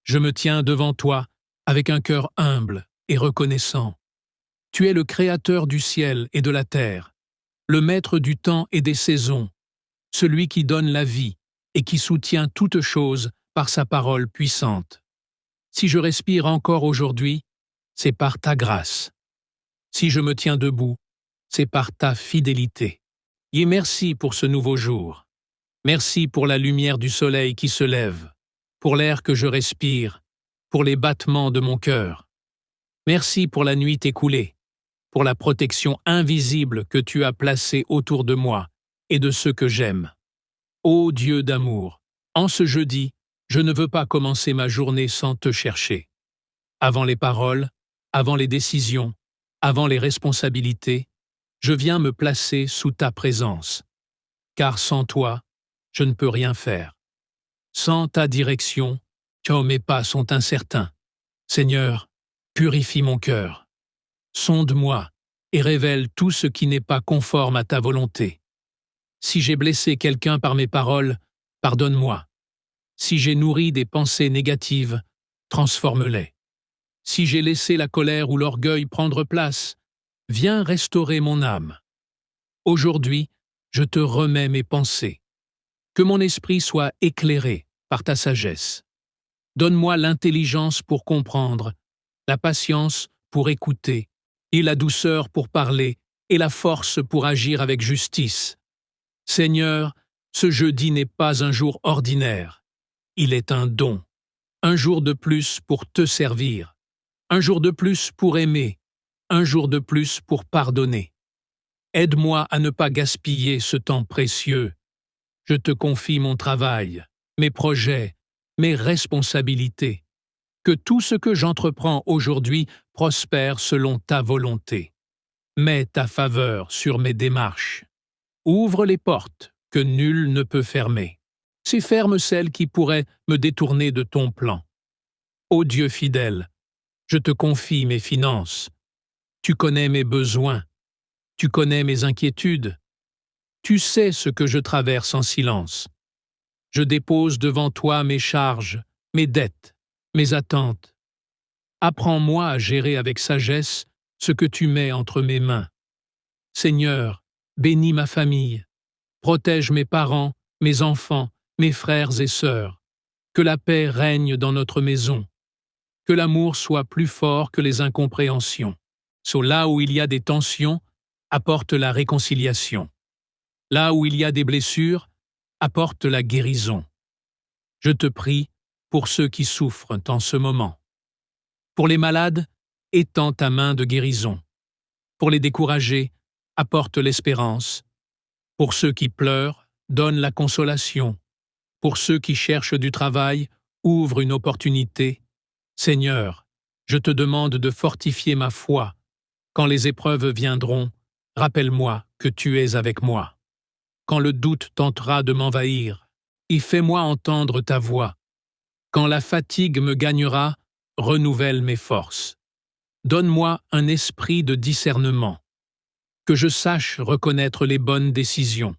Je me tiens devant toi avec un cœur humble et reconnaissant. Tu es le Créateur du ciel et de la terre, le Maître du temps et des saisons, celui qui donne la vie et qui soutient toutes choses par sa parole puissante. Si je respire encore aujourd'hui, c'est par ta grâce. Si je me tiens debout, c'est par ta fidélité. Et merci pour ce nouveau jour. Merci pour la lumière du soleil qui se lève, pour l'air que je respire, pour les battements de mon cœur. Merci pour la nuit écoulée, pour la protection invisible que tu as placée autour de moi et de ceux que j'aime. Ô Dieu d'amour, en ce jeudi, je ne veux pas commencer ma journée sans te chercher. Avant les paroles, avant les décisions, avant les responsabilités, je viens me placer sous ta présence. Car sans toi, je ne peux rien faire. Sans ta direction, mes pas sont incertains. Seigneur, purifie mon cœur. Sonde-moi et révèle tout ce qui n'est pas conforme à ta volonté. Si j'ai blessé quelqu'un par mes paroles, pardonne-moi. Si j'ai nourri des pensées négatives, transforme-les. Si j'ai laissé la colère ou l'orgueil prendre place, viens restaurer mon âme. Aujourd'hui, je te remets mes pensées. Que mon esprit soit éclairé par ta sagesse. Donne-moi l'intelligence pour comprendre, la patience pour écouter, et la douceur pour parler, et la force pour agir avec justice. Seigneur, ce jeudi n'est pas un jour ordinaire. Il est un don. Un jour de plus pour te servir. Un jour de plus pour aimer. Un jour de plus pour pardonner. Aide-moi à ne pas gaspiller ce temps précieux. Je te confie mon travail, mes projets, mes responsabilités. Que tout ce que j'entreprends aujourd'hui prospère selon ta volonté. Mets ta faveur sur mes démarches. Ouvre les portes que nul ne peut fermer. Si ferme celles qui pourraient me détourner de ton plan. Ô Dieu fidèle, je te confie mes finances. Tu connais mes besoins. Tu connais mes inquiétudes. Tu sais ce que je traverse en silence. Je dépose devant toi mes charges, mes dettes, mes attentes. Apprends-moi à gérer avec sagesse ce que tu mets entre mes mains. Seigneur, bénis ma famille. Protège mes parents, mes enfants, mes frères et sœurs. Que la paix règne dans notre maison. Que l'amour soit plus fort que les incompréhensions. Là où il y a des tensions, apporte la réconciliation. Là où il y a des blessures, apporte la guérison. Je te prie pour ceux qui souffrent en ce moment. Pour les malades, étends ta main de guérison. Pour les découragés, apporte l'espérance. Pour ceux qui pleurent, donne la consolation. Pour ceux qui cherchent du travail, ouvre une opportunité. Seigneur, je te demande de fortifier ma foi. Quand les épreuves viendront, rappelle-moi que tu es avec moi. Quand le doute tentera de m'envahir, y fais-moi entendre ta voix. Quand la fatigue me gagnera, renouvelle mes forces. Donne-moi un esprit de discernement. Que je sache reconnaître les bonnes décisions.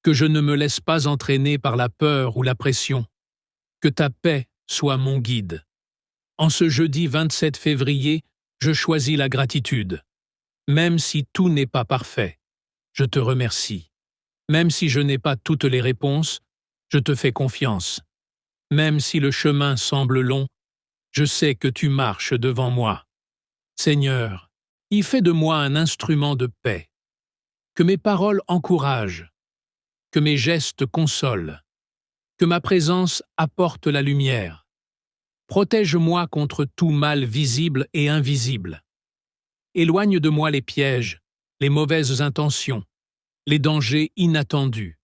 Que je ne me laisse pas entraîner par la peur ou la pression. Que ta paix soit mon guide. En ce jeudi 27 février, je choisis la gratitude. Même si tout n'est pas parfait, je te remercie. Même si je n'ai pas toutes les réponses, je te fais confiance. Même si le chemin semble long, je sais que tu marches devant moi. Seigneur, y fais de moi un instrument de paix. Que mes paroles encouragent, que mes gestes consolent, que ma présence apporte la lumière. Protège-moi contre tout mal visible et invisible. Éloigne de moi les pièges, les mauvaises intentions, les dangers inattendus.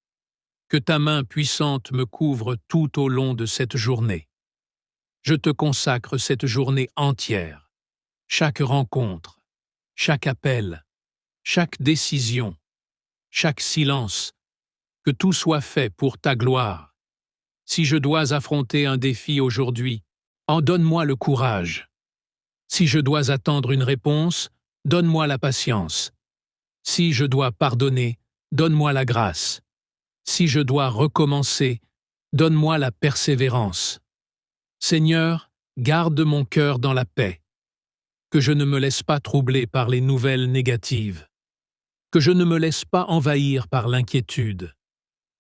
Que ta main puissante me couvre tout au long de cette journée. Je te consacre cette journée entière, chaque rencontre, chaque appel, chaque décision, chaque silence, que tout soit fait pour ta gloire. Si je dois affronter un défi aujourd'hui, en donne-moi le courage. Si je dois attendre une réponse, donne-moi la patience. Si je dois pardonner, donne-moi la grâce. Si je dois recommencer, donne-moi la persévérance. Seigneur, garde mon cœur dans la paix, que je ne me laisse pas troubler par les nouvelles négatives, que je ne me laisse pas envahir par l'inquiétude,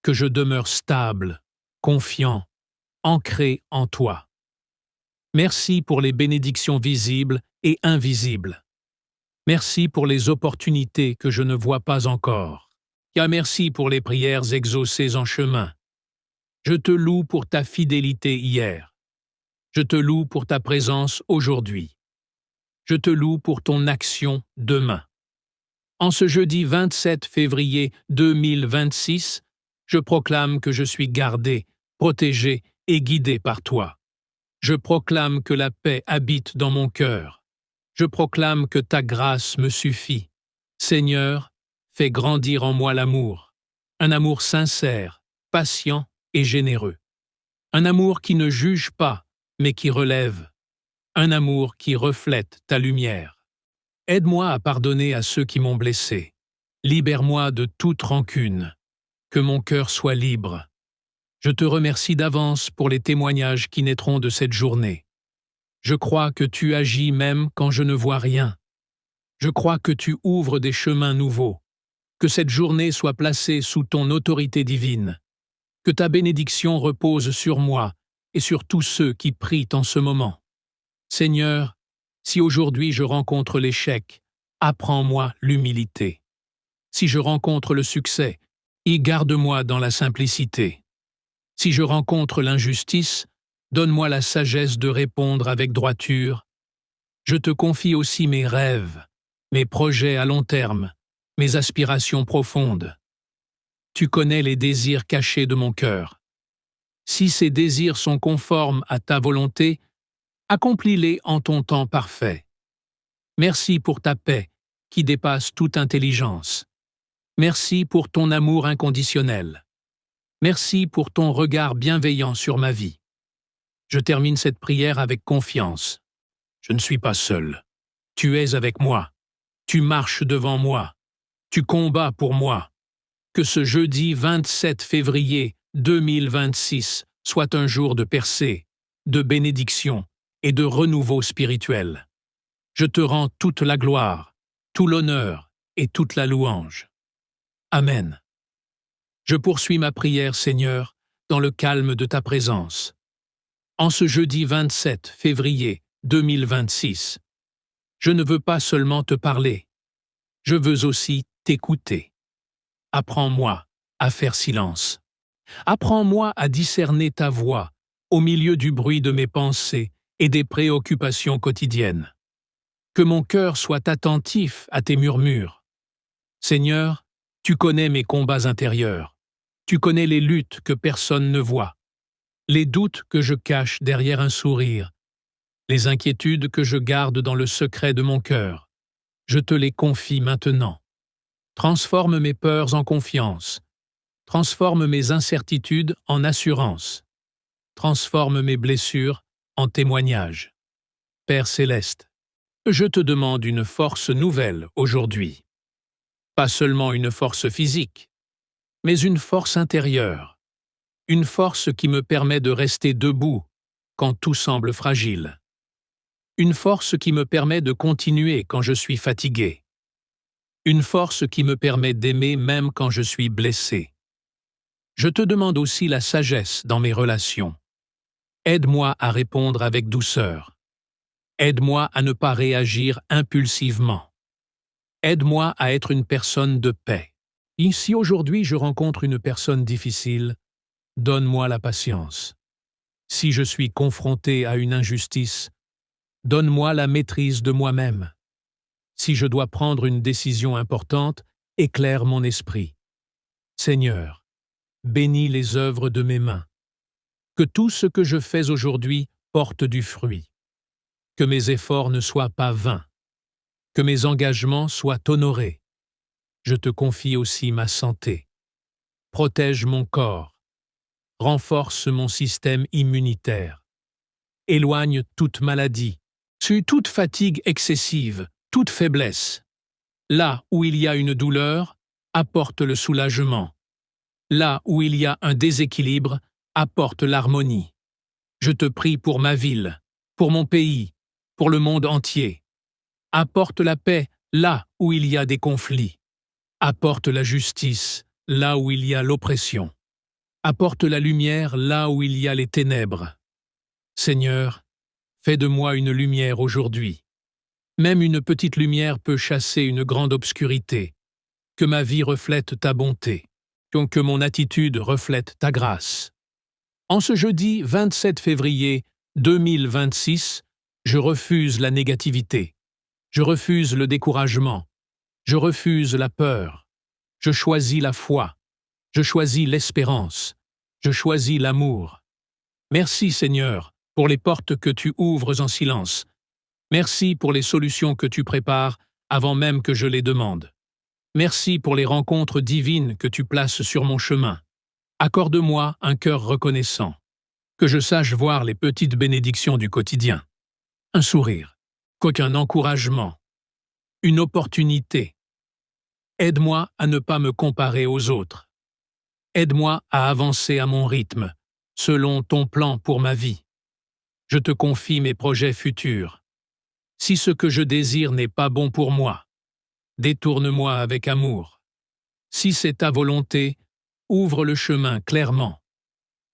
que je demeure stable, confiant, ancré en toi. Merci pour les bénédictions visibles et invisibles. Merci pour les opportunités que je ne vois pas encore. Merci pour les prières exaucées en chemin. Je te loue pour ta fidélité hier. Je te loue pour ta présence aujourd'hui. Je te loue pour ton action demain. En ce jeudi 27 février 2026, je proclame que je suis gardé, protégé et guidé par toi. Je proclame que la paix habite dans mon cœur. Je proclame que ta grâce me suffit. Seigneur, fais grandir en moi l'amour, un amour sincère, patient et généreux. Un amour qui ne juge pas, mais qui relève. Un amour qui reflète ta lumière. Aide-moi à pardonner à ceux qui m'ont blessé. Libère-moi de toute rancune. Que mon cœur soit libre. Je te remercie d'avance pour les témoignages qui naîtront de cette journée. Je crois que tu agis même quand je ne vois rien. Je crois que tu ouvres des chemins nouveaux. Que cette journée soit placée sous ton autorité divine. Que ta bénédiction repose sur moi et sur tous ceux qui prient en ce moment. Seigneur, si aujourd'hui je rencontre l'échec, apprends-moi l'humilité. Si je rencontre le succès, y garde-moi dans la simplicité. Si je rencontre l'injustice, donne-moi la sagesse de répondre avec droiture. Je te confie aussi mes rêves, mes projets à long terme, mes aspirations profondes. Tu connais les désirs cachés de mon cœur. Si ces désirs sont conformes à ta volonté, accomplis-les en ton temps parfait. Merci pour ta paix, qui dépasse toute intelligence. Merci pour ton amour inconditionnel. Merci pour ton regard bienveillant sur ma vie. Je termine cette prière avec confiance. Je ne suis pas seul. Tu es avec moi. Tu marches devant moi. Tu combats pour moi. Que ce jeudi 27 février 2026 soit un jour de percée, de bénédiction et de renouveau spirituel. Je te rends toute la gloire, tout l'honneur et toute la louange. Amen. Je poursuis ma prière, Seigneur, dans le calme de ta présence. En ce jeudi 27 février 2026, je ne veux pas seulement te parler, je veux aussi t'écouter. Apprends-moi à faire silence. Apprends-moi à discerner ta voix au milieu du bruit de mes pensées et des préoccupations quotidiennes. Que mon cœur soit attentif à tes murmures. Seigneur, tu connais mes combats intérieurs. Tu connais les luttes que personne ne voit, les doutes que je cache derrière un sourire, les inquiétudes que je garde dans le secret de mon cœur. Je te les confie maintenant. Transforme mes peurs en confiance. Transforme mes incertitudes en assurance. Transforme mes blessures en témoignages. Père céleste, je te demande une force nouvelle aujourd'hui. Pas seulement une force physique, mais une force intérieure. Une force qui me permet de rester debout quand tout semble fragile. Une force qui me permet de continuer quand je suis fatigué. Une force qui me permet d'aimer même quand je suis blessé. Je te demande aussi la sagesse dans mes relations. Aide-moi à répondre avec douceur. Aide-moi à ne pas réagir impulsivement. Aide-moi à être une personne de paix. Et si aujourd'hui je rencontre une personne difficile, donne-moi la patience. Si je suis confronté à une injustice, donne-moi la maîtrise de moi-même. Si je dois prendre une décision importante, éclaire mon esprit. Seigneur, bénis les œuvres de mes mains. Que tout ce que je fais aujourd'hui porte du fruit. Que mes efforts ne soient pas vains. Que mes engagements soient honorés. Je te confie aussi ma santé. Protège mon corps. Renforce mon système immunitaire. Éloigne toute maladie, toute fatigue excessive, toute faiblesse. Là où il y a une douleur, apporte le soulagement. Là où il y a un déséquilibre, apporte l'harmonie. Je te prie pour ma ville, pour mon pays, pour le monde entier. Apporte la paix là où il y a des conflits. Apporte la justice là où il y a l'oppression. Apporte la lumière là où il y a les ténèbres. Seigneur, fais de moi une lumière aujourd'hui. Même une petite lumière peut chasser une grande obscurité. Que ma vie reflète ta bonté, que mon attitude reflète ta grâce. En ce jeudi 27 février 2026, je refuse la négativité. Je refuse le découragement. Je refuse la peur. Je choisis la foi. Je choisis l'espérance. Je choisis l'amour. Merci Seigneur pour les portes que tu ouvres en silence. Merci pour les solutions que tu prépares avant même que je les demande. Merci pour les rencontres divines que tu places sur mon chemin. Accorde-moi un cœur reconnaissant, que je sache voir les petites bénédictions du quotidien. Un sourire, qu'aucun encouragement, une opportunité. Aide-moi à ne pas me comparer aux autres. Aide-moi à avancer à mon rythme, selon ton plan pour ma vie. Je te confie mes projets futurs. Si ce que je désire n'est pas bon pour moi, détourne-moi avec amour. Si c'est ta volonté, ouvre le chemin clairement.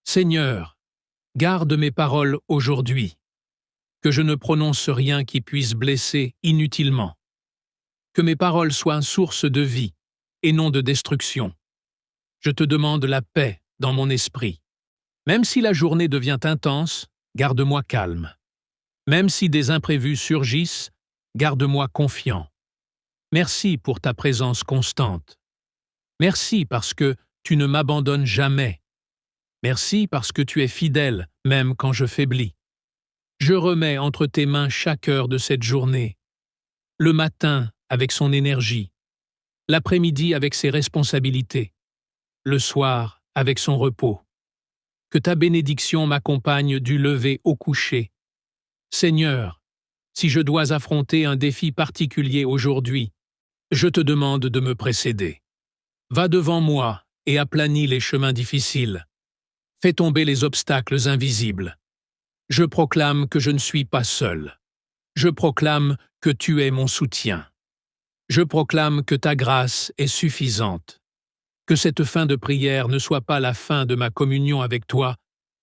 Seigneur, garde mes paroles aujourd'hui. Que je ne prononce rien qui puisse blesser inutilement. Que mes paroles soient source de vie et non de destruction. Je te demande la paix dans mon esprit. Même si la journée devient intense, garde-moi calme. Même si des imprévus surgissent, garde-moi confiant. Merci pour ta présence constante. Merci parce que tu ne m'abandonnes jamais. Merci parce que tu es fidèle, même quand je faiblis. Je remets entre tes mains chaque heure de cette journée. Le matin avec son énergie, l'après-midi avec ses responsabilités, le soir avec son repos. Que ta bénédiction m'accompagne du lever au coucher. Seigneur, si je dois affronter un défi particulier aujourd'hui, je te demande de me précéder. Va devant moi et aplanis les chemins difficiles. Fais tomber les obstacles invisibles. Je proclame que je ne suis pas seul. Je proclame que tu es mon soutien. Je proclame que ta grâce est suffisante. Que cette fin de prière ne soit pas la fin de ma communion avec toi,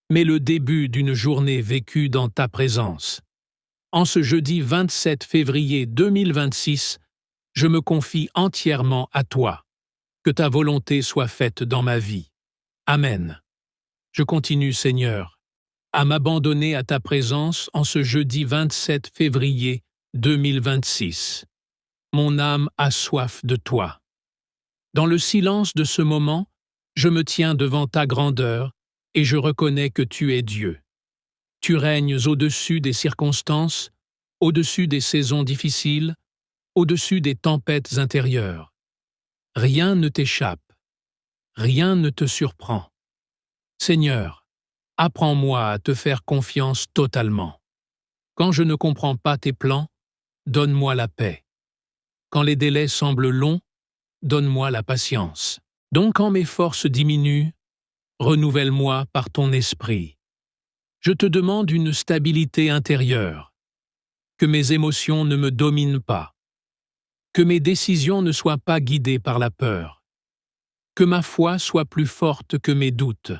mais le début d'une journée vécue dans ta présence. En ce jeudi 27 février 2026, je me confie entièrement à toi. Que ta volonté soit faite dans ma vie. Amen. Je continue, Seigneur, à m'abandonner à ta présence en ce jeudi 27 février 2026. Mon âme a soif de toi. Dans le silence de ce moment, je me tiens devant ta grandeur et je reconnais que tu es Dieu. Tu règnes au-dessus des circonstances, au-dessus des saisons difficiles, au-dessus des tempêtes intérieures. Rien ne t'échappe, rien ne te surprend. Seigneur, apprends-moi à te faire confiance totalement. Quand je ne comprends pas tes plans, donne-moi la paix. Quand les délais semblent longs, donne-moi la patience. Donc quand mes forces diminuent, renouvelle-moi par ton esprit. Je te demande une stabilité intérieure, que mes émotions ne me dominent pas, que mes décisions ne soient pas guidées par la peur, que ma foi soit plus forte que mes doutes.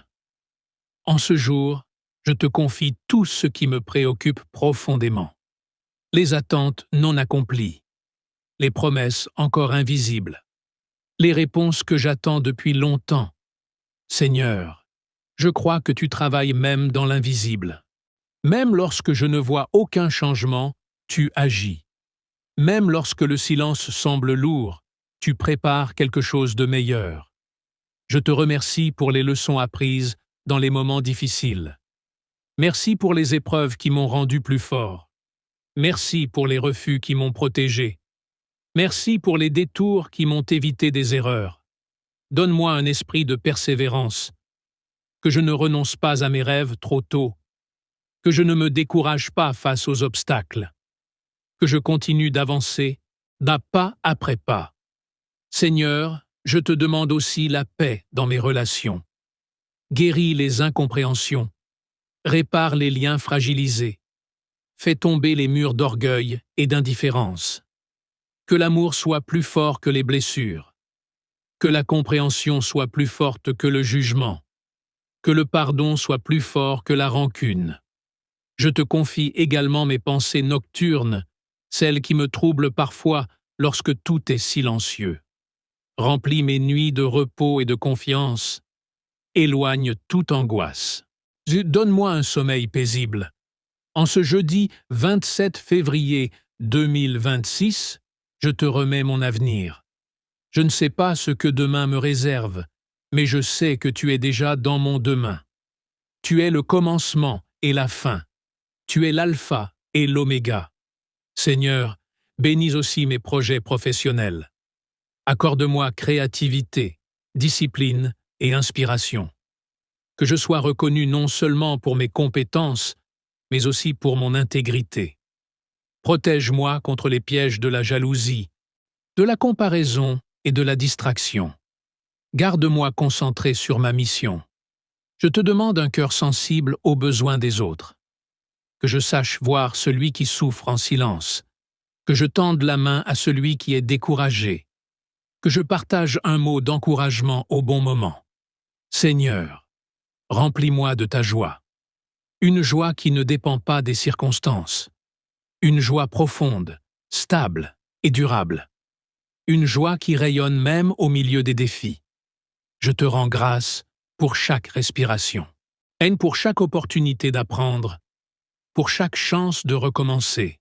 En ce jour, je te confie tout ce qui me préoccupe profondément. Les attentes non accomplies, les promesses encore invisibles, les réponses que j'attends depuis longtemps. Seigneur, je crois que tu travailles même dans l'invisible. Même lorsque je ne vois aucun changement, tu agis. Même lorsque le silence semble lourd, tu prépares quelque chose de meilleur. Je te remercie pour les leçons apprises dans les moments difficiles. Merci pour les épreuves qui m'ont rendu plus fort. Merci pour les refus qui m'ont protégé. Merci pour les détours qui m'ont évité des erreurs. Donne-moi un esprit de persévérance, que je ne renonce pas à mes rêves trop tôt, que je ne me décourage pas face aux obstacles, que je continue d'avancer d'un pas après pas. Seigneur, je te demande aussi la paix dans mes relations. Guéris les incompréhensions, Répare les liens fragilisés. Fais tomber les murs d'orgueil et d'indifférence. Que l'amour soit plus fort que les blessures. Que la compréhension soit plus forte que le jugement. Que le pardon soit plus fort que la rancune. Je te confie également mes pensées nocturnes, celles qui me troublent parfois lorsque tout est silencieux. Remplis mes nuits de repos et de confiance. Éloigne toute angoisse. Donne-moi un sommeil paisible. En ce jeudi 27 février 2026, je te remets mon avenir. Je ne sais pas ce que demain me réserve, mais je sais que tu es déjà dans mon demain. Tu es le commencement et la fin. Tu es l'alpha et l'oméga. Seigneur, bénis aussi mes projets professionnels. Accorde-moi créativité, discipline et inspiration. Que je sois reconnu non seulement pour mes compétences, mais aussi pour mon intégrité. Protège-moi contre les pièges de la jalousie, de la comparaison et de la distraction. Garde-moi concentré sur ma mission. Je te demande un cœur sensible aux besoins des autres. Que je sache voir celui qui souffre en silence. Que je tende la main à celui qui est découragé. Que je partage un mot d'encouragement au bon moment. Seigneur, remplis-moi de ta joie. Une joie qui ne dépend pas des circonstances. Une joie profonde, stable et durable. Une joie qui rayonne même au milieu des défis. Je te rends grâce pour chaque respiration. Haine pour chaque opportunité d'apprendre, pour chaque chance de recommencer.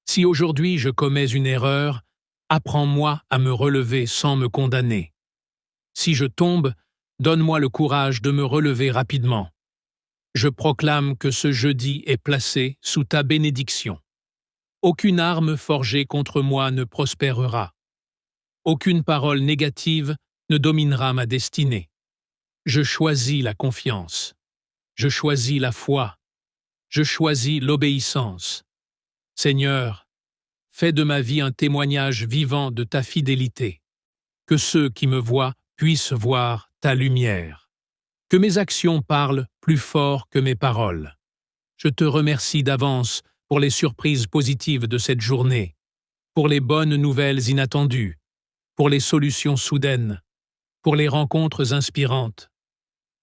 Si aujourd'hui je commets une erreur, apprends-moi à me relever sans me condamner. Si je tombe, donne-moi le courage de me relever rapidement. Je proclame que ce jeudi est placé sous ta bénédiction. Aucune arme forgée contre moi ne prospérera. Aucune parole négative ne dominera ma destinée. Je choisis la confiance. Je choisis la foi. Je choisis l'obéissance. Seigneur, fais de ma vie un témoignage vivant de ta fidélité. Que ceux qui me voient puissent voir ta lumière. Que mes actions parlent plus fort que mes paroles. Je te remercie d'avance pour les surprises positives de cette journée, pour les bonnes nouvelles inattendues, pour les solutions soudaines, pour les rencontres inspirantes.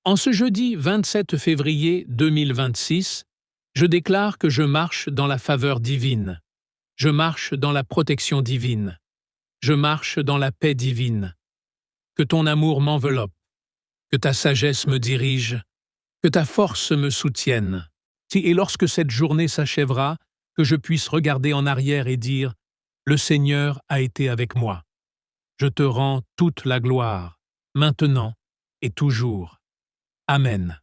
En ce jeudi 27 février 2026, je déclare que je marche dans la faveur divine. Je marche dans la protection divine. Je marche dans la paix divine. Que ton amour m'enveloppe. Que ta sagesse me dirige. Que ta force me soutienne. Et lorsque cette journée s'achèvera, que je puisse regarder en arrière et dire « Le Seigneur a été avec moi ». Je te rends toute la gloire, maintenant et toujours. Amen.